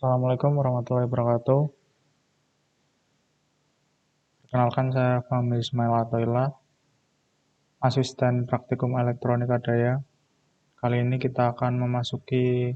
Assalamualaikum warahmatullahi wabarakatuh. Perkenalkan saya Fahmi Ismail Athaillah, Asisten Praktikum Elektronika Daya. Kali ini kita akan memasuki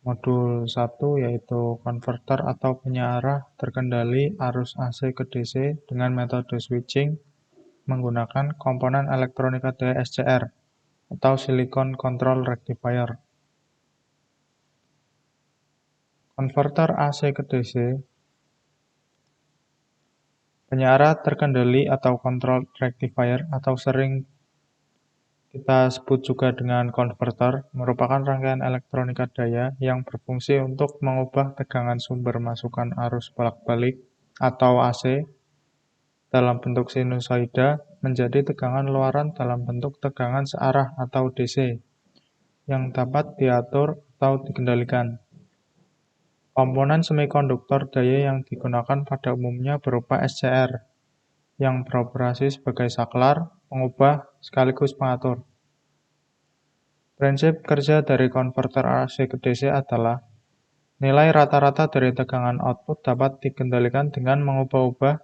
modul 1 yaitu konverter atau penyearah terkendali arus AC ke DC dengan metode switching menggunakan komponen elektronika daya SCR atau Silicon Control Rectifier. Konverter AC ke DC penyearah terkendali atau control rectifier atau sering kita sebut juga dengan konverter, merupakan rangkaian elektronika daya yang berfungsi untuk mengubah tegangan sumber masukan arus bolak-balik atau AC dalam bentuk sinusoida menjadi tegangan luaran dalam bentuk tegangan searah atau DC yang dapat diatur atau dikendalikan. Komponen semikonduktor daya yang digunakan pada umumnya berupa SCR yang beroperasi sebagai saklar, pengubah, sekaligus pengatur. Prinsip kerja dari konverter AC ke DC adalah nilai rata-rata dari tegangan output dapat dikendalikan dengan mengubah-ubah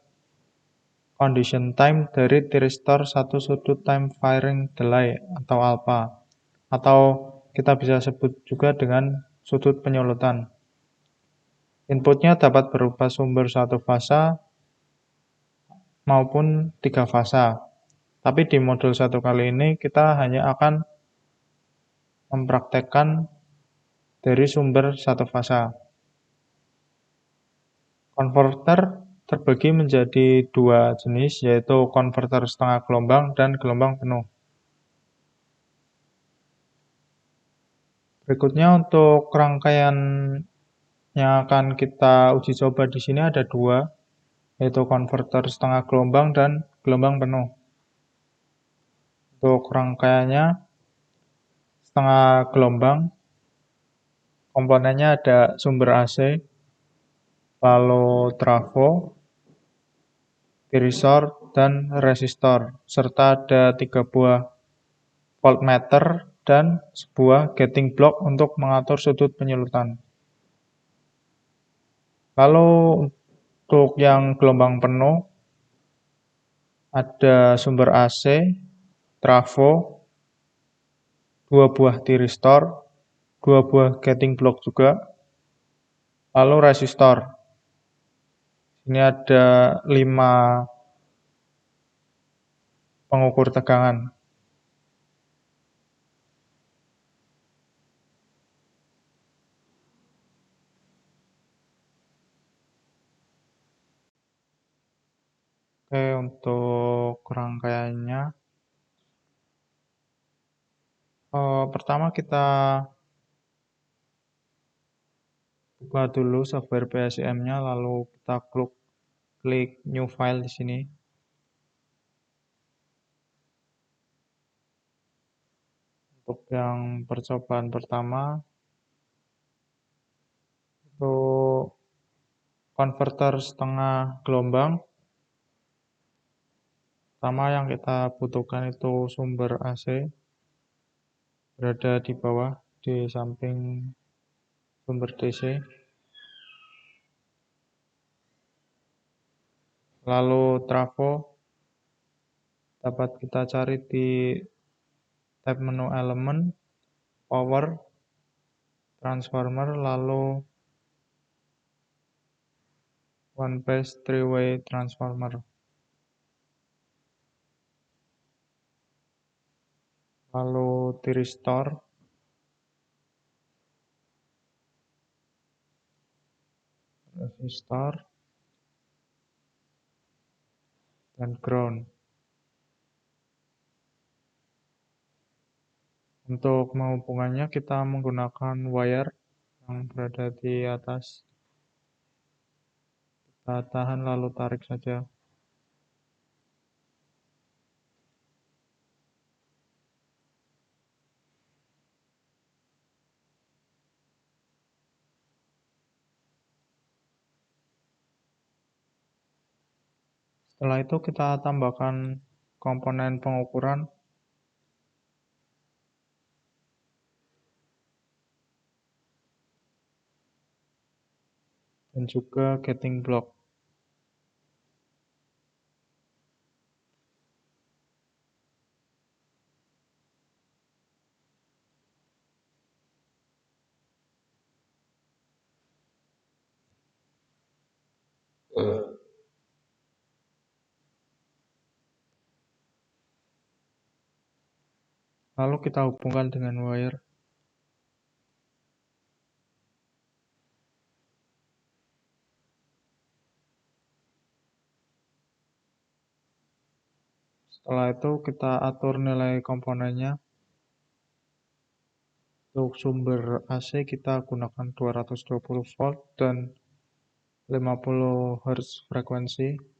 condition time dari tiristor satu sudut time varying delay atau alpha, atau kita bisa sebut juga dengan sudut penyulutan. Inputnya dapat berupa sumber satu fasa maupun tiga fasa. Tapi di modul 1 kali ini kita hanya akan mempraktekkan dari sumber satu fasa. Konverter terbagi menjadi dua jenis, yaitu konverter setengah gelombang dan gelombang penuh. Berikutnya untuk rangkaian yang akan kita uji coba di sini ada dua, yaitu konverter setengah gelombang dan gelombang penuh. Untuk rangkaiannya setengah gelombang, komponennya ada sumber AC, lalu trafo, tiristor, dan resistor, serta ada 3 buah voltmeter dan sebuah gating block untuk mengatur sudut penyulutan. Lalu untuk yang gelombang penuh, ada sumber AC, trafo, 2 buah tiristor, 2 buah gating block juga, lalu resistor. Ini ada 5 pengukur tegangan. Oke, untuk rangkaiannya, pertama kita buka dulu software PSIM-nya, lalu kita klik new file di sini. Untuk yang percobaan pertama, untuk konverter setengah gelombang, pertama yang kita butuhkan itu sumber AC, berada di bawah, di samping sumber DC. Lalu trafo dapat kita cari di tab menu elemen, power, transformer, lalu one phase three-way transformer. Lalu tiristor, resistor, dan ground. Untuk menghubungannya kita menggunakan wire yang berada di atas. Kita tahan lalu tarik saja. Setelah itu kita tambahkan komponen pengukuran. dan juga getting block. Lalu kita hubungkan dengan wire. Setelah itu kita atur nilai komponennya. Untuk sumber AC kita gunakan 220 volt dan 50 Hz frekuensi.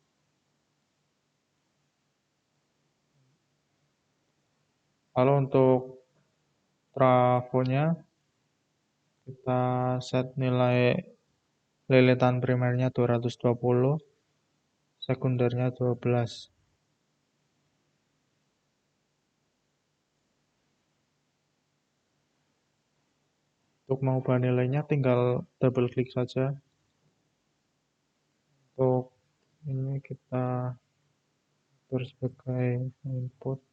Lalu untuk trafonya kita set nilai lilitan primernya 220, sekundernya 12. Untuk mengubah nilainya tinggal double klik saja. Untuk ini kita atur sebagai input.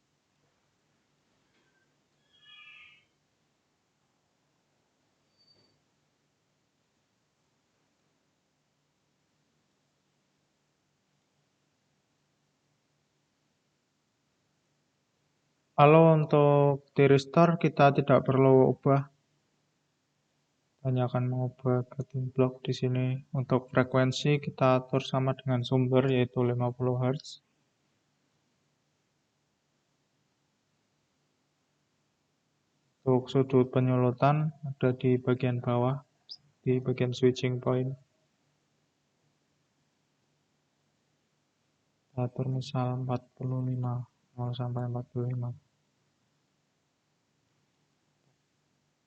Lalu untuk tiristor kita tidak perlu ubah, hanya akan mengubah getting block di sini. Untuk frekuensi kita atur sama dengan sumber yaitu 50 Hz. Untuk sudut penyulutan ada di bagian bawah, di bagian switching point. Kita atur misal 45, 0 sampai 45.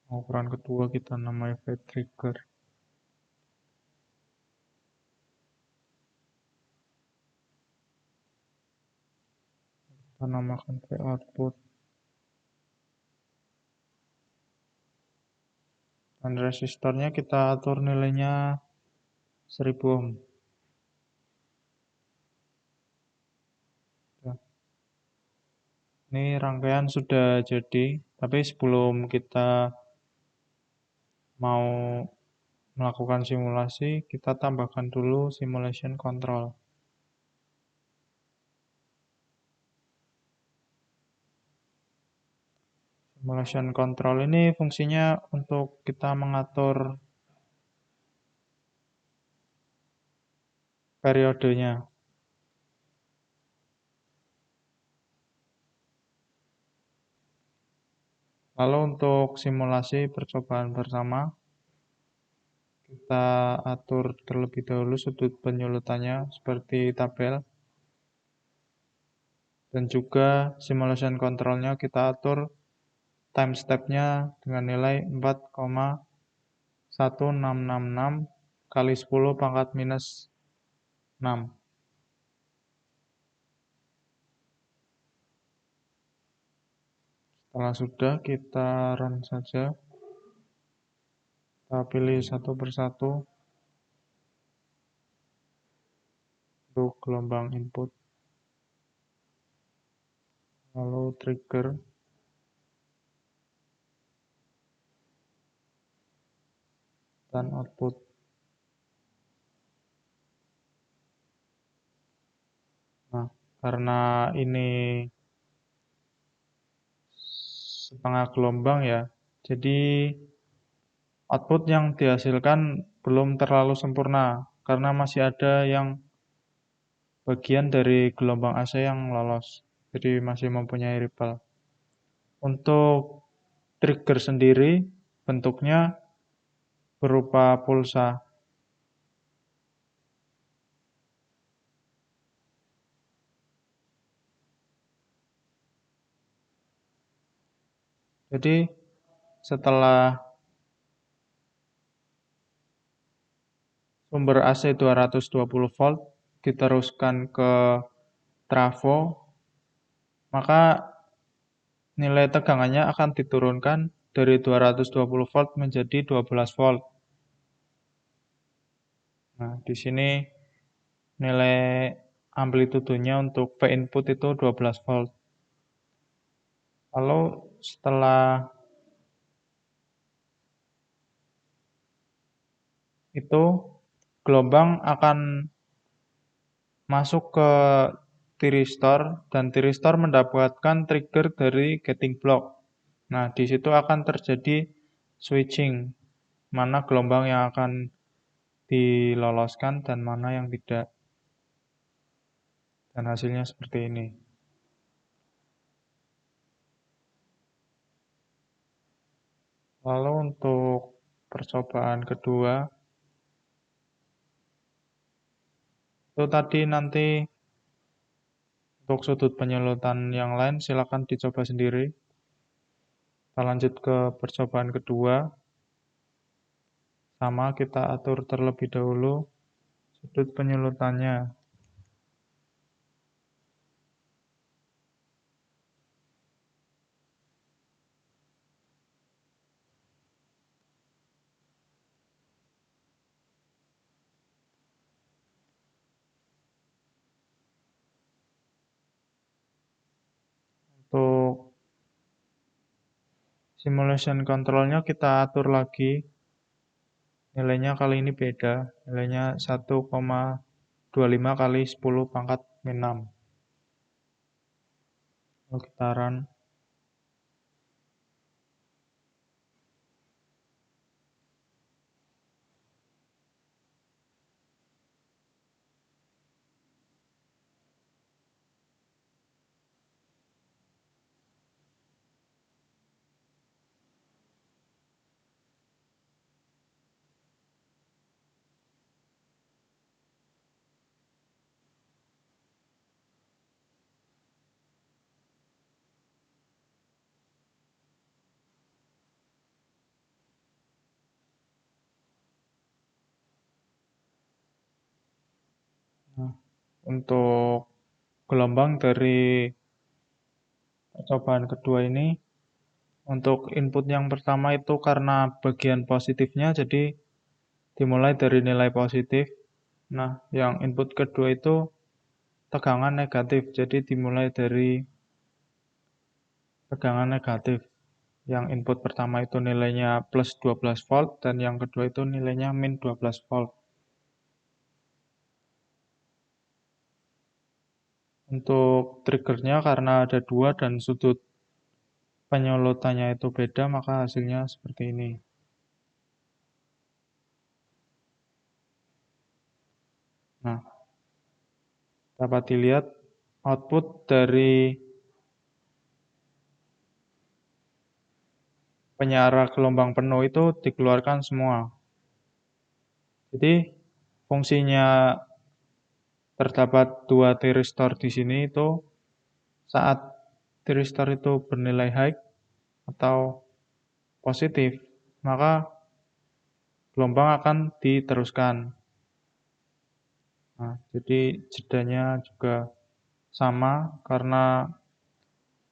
Ukuran kedua kita namai fade trigger. Kita namakan fade output. Dan resistornya kita atur nilainya 1000 ohm. Ini rangkaian sudah jadi, tapi sebelum kita mau melakukan simulasi, kita tambahkan dulu simulation control. Simulation control ini fungsinya untuk kita mengatur periodenya. Lalu untuk simulasi percobaan bersama, kita atur terlebih dahulu sudut penyulutannya seperti tabel. Dan juga simulation controlnya kita atur time step-nya dengan nilai 4,1666 kali 10 pangkat minus 6. Setelah sudah, kita run saja. Kita pilih satu persatu untuk gelombang input. Lalu trigger. Dan output. Nah, karena ini setengah gelombang ya, jadi output yang dihasilkan belum terlalu sempurna karena masih ada yang bagian dari gelombang AC yang lolos, jadi masih mempunyai ripple. Untuk trigger sendiri bentuknya berupa pulsa. Jadi setelah sumber AC 220 volt diteruskan ke trafo, maka nilai tegangannya akan diturunkan dari 220 volt menjadi 12 volt. Nah, di sini nilai amplitudonya untuk V input itu 12 volt. Lalu setelah itu gelombang akan masuk ke thyristor dan thyristor mendapatkan trigger dari gating block. Nah, di situ akan terjadi switching, mana gelombang yang akan diloloskan dan mana yang tidak. Dan hasilnya seperti ini. Lalu untuk percobaan kedua, itu tadi nanti untuk sudut penyulutan yang lain silakan dicoba sendiri. Kita lanjut ke percobaan kedua. Sama kita atur terlebih dahulu sudut penyulutannya. Untuk simulation controlnya kita atur lagi. Nilainya kali ini beda. Nilainya 1,25 kali 10 pangkat min 6. Lalu kita run. Nah, untuk gelombang dari percobaan kedua ini, untuk input yang pertama itu karena bagian positifnya, jadi dimulai dari nilai positif. Nah, yang input kedua itu tegangan negatif, jadi dimulai dari tegangan negatif. Yang input pertama itu nilainya plus 12 volt, dan yang kedua itu nilainya min 12 volt. Untuk triggernya karena ada dua dan sudut penyulutannya itu beda, maka hasilnya seperti ini. Nah, dapat dilihat output dari penyara gelombang penuh itu dikeluarkan semua. Jadi fungsinya terdapat dua thyristor di sini itu saat thyristor itu bernilai high atau positif, maka gelombang akan diteruskan. Nah, jadi jedanya juga sama karena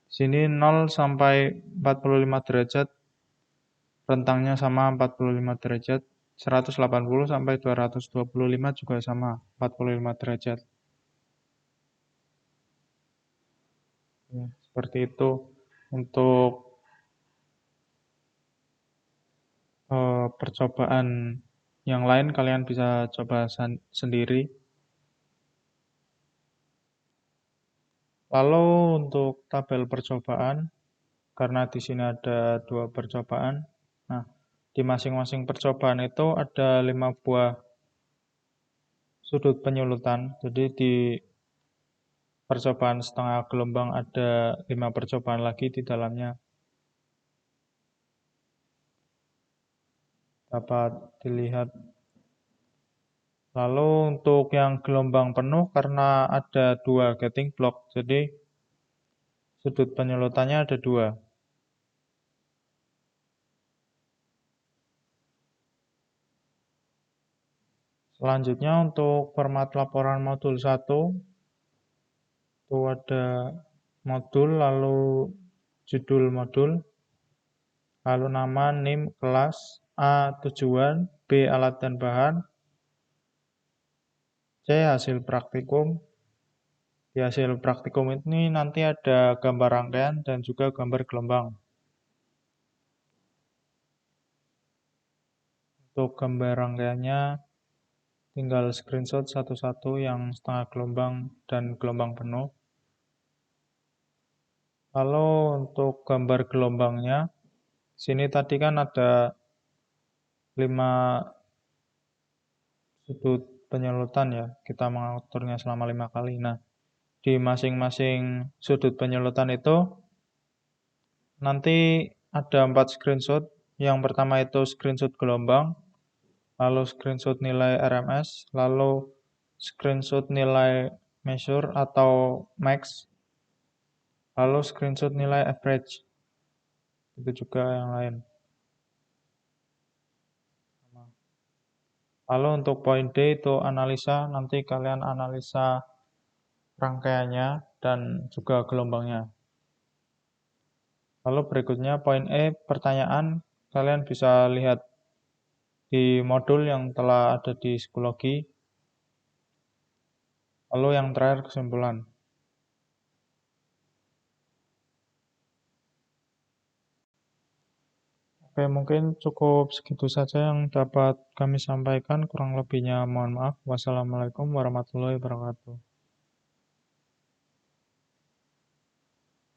di sini 0 sampai 45 derajat rentangnya sama 45 derajat, 180 sampai 225 juga sama 45 derajat. Ya, seperti itu. Untuk percobaan yang lain kalian bisa coba sendiri. Lalu untuk tabel percobaan, karena di sini ada dua percobaan. Nah, di masing-masing percobaan itu ada 5 buah sudut penyulutan. Jadi di percobaan setengah gelombang ada 5 percobaan lagi di dalamnya. Dapat dilihat. Lalu untuk yang gelombang penuh karena ada dua gating block, jadi sudut penyulutannya ada dua. Selanjutnya untuk format laporan modul 1, itu ada modul, lalu judul modul, lalu nama, NIM, kelas, A tujuan, B alat dan bahan, C. Hasil praktikum. Di hasil praktikum ini nanti ada gambar rangkaian dan juga gambar gelombang. Untuk gambar rangkaiannya tinggal screenshot satu-satu yang setengah gelombang dan gelombang penuh. Lalu untuk gambar gelombangnya, sini tadi kan ada 5 sudut penyelutan ya, kita mengaturnya selama 5 kali. Nah, di masing-masing sudut penyelutan itu nanti ada 4 screenshot. Yang pertama itu screenshot gelombang, lalu screenshot nilai RMS, lalu screenshot nilai measure atau max, lalu screenshot nilai average. Itu juga yang lain. Lalu untuk poin D itu analisa, nanti kalian analisa rangkaiannya dan juga gelombangnya. Lalu berikutnya poin E, pertanyaan. Kalian bisa lihat di modul yang telah ada di psikologi. Lalu yang terakhir kesimpulan. Oke, mungkin cukup segitu saja yang dapat kami sampaikan. Kurang lebihnya mohon maaf. Wassalamualaikum warahmatullahi wabarakatuh.